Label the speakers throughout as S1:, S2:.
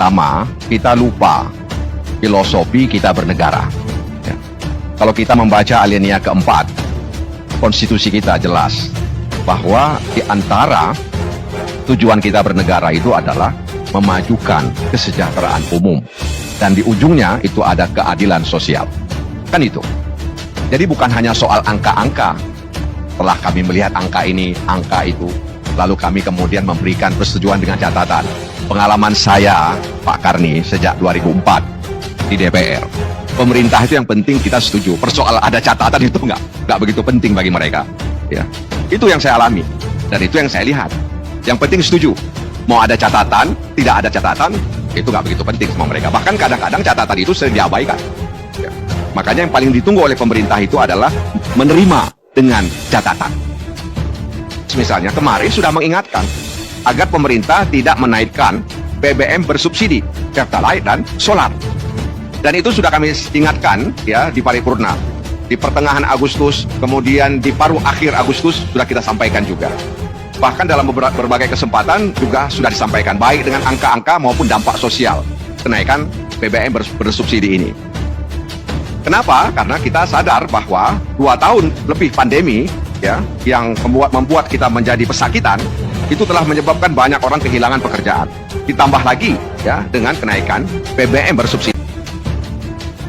S1: Pertama, kita lupa filosofi kita bernegara. Ya. Kalau kita membaca alinea keempat, konstitusi kita jelas bahwa di antara tujuan kita bernegara itu adalah memajukan kesejahteraan umum. Dan di ujungnya itu ada keadilan sosial. Kan itu. Jadi bukan hanya soal angka-angka. Setelah kami melihat angka ini, angka itu, lalu kami kemudian memberikan persetujuan dengan catatan. Pengalaman saya, Pak Karni, sejak 2004 di DPR. Pemerintah itu yang penting kita setuju. Persoalan ada catatan itu nggak begitu penting bagi mereka. Ya. Itu yang saya alami. Dan itu yang saya lihat. Yang penting setuju. Mau ada catatan, tidak ada catatan, itu nggak begitu penting sama mereka. Bahkan kadang-kadang catatan itu sering diabaikan. Ya. Makanya yang paling ditunggu oleh pemerintah itu adalah menerima dengan catatan. Misalnya kemarin sudah mengingatkan agar pemerintah tidak menaikkan BBM bersubsidi, Pertalite dan solar. Dan itu sudah kami ingatkan ya di paripurna. Di pertengahan Agustus, kemudian di paruh akhir Agustus sudah kita sampaikan juga. Bahkan dalam berbagai kesempatan juga sudah disampaikan, baik dengan angka-angka maupun dampak sosial kenaikan BBM bersubsidi ini. Kenapa? Karena kita sadar bahwa 2 tahun lebih pandemi ya, yang membuat kita menjadi pesakitan, itu telah menyebabkan banyak orang kehilangan pekerjaan. Ditambah lagi ya dengan kenaikan BBM bersubsidi.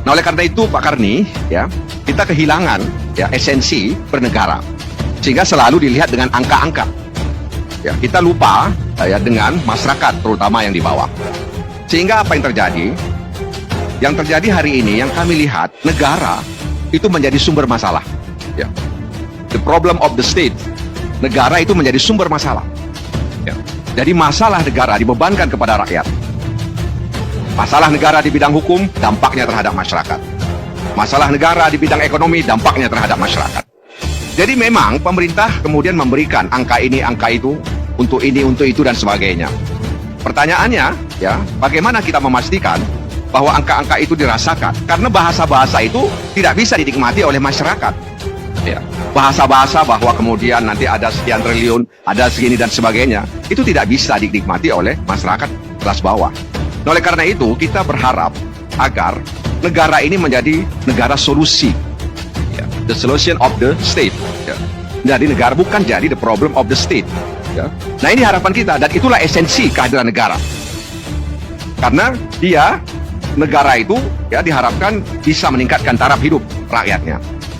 S1: Nah, oleh karena itu Pak Karni, ya, kita kehilangan ya esensi bernegara. Sehingga selalu dilihat dengan angka-angka. Ya, kita lupa ya dengan masyarakat terutama yang di bawah. Sehingga apa yang terjadi? Yang terjadi hari ini yang kami lihat, negara itu menjadi sumber masalah. Ya. The problem of the state. Negara itu menjadi sumber masalah. Ya. Jadi masalah negara dibebankan kepada rakyat. Masalah negara di bidang hukum, dampaknya terhadap masyarakat. Masalah negara di bidang ekonomi, dampaknya terhadap masyarakat. Jadi memang pemerintah kemudian memberikan angka ini, angka itu, untuk ini, untuk itu, dan sebagainya. Pertanyaannya, ya, bagaimana kita memastikan bahwa angka-angka itu dirasakan? Karena bahasa-bahasa itu tidak bisa dinikmati oleh masyarakat. Ya. Bahasa-bahasa bahwa kemudian nanti ada sekian triliun, ada segini dan sebagainya, itu tidak bisa dinikmati oleh masyarakat kelas bawah. Nah, oleh karena itu kita berharap agar negara ini menjadi negara solusi, ya. The solution of the state. Ya. Jadi negara bukan jadi the problem of the state. Ya. Nah, ini harapan kita dan itulah esensi kehadiran negara. Karena dia negara itu ya diharapkan bisa meningkatkan taraf hidup rakyatnya.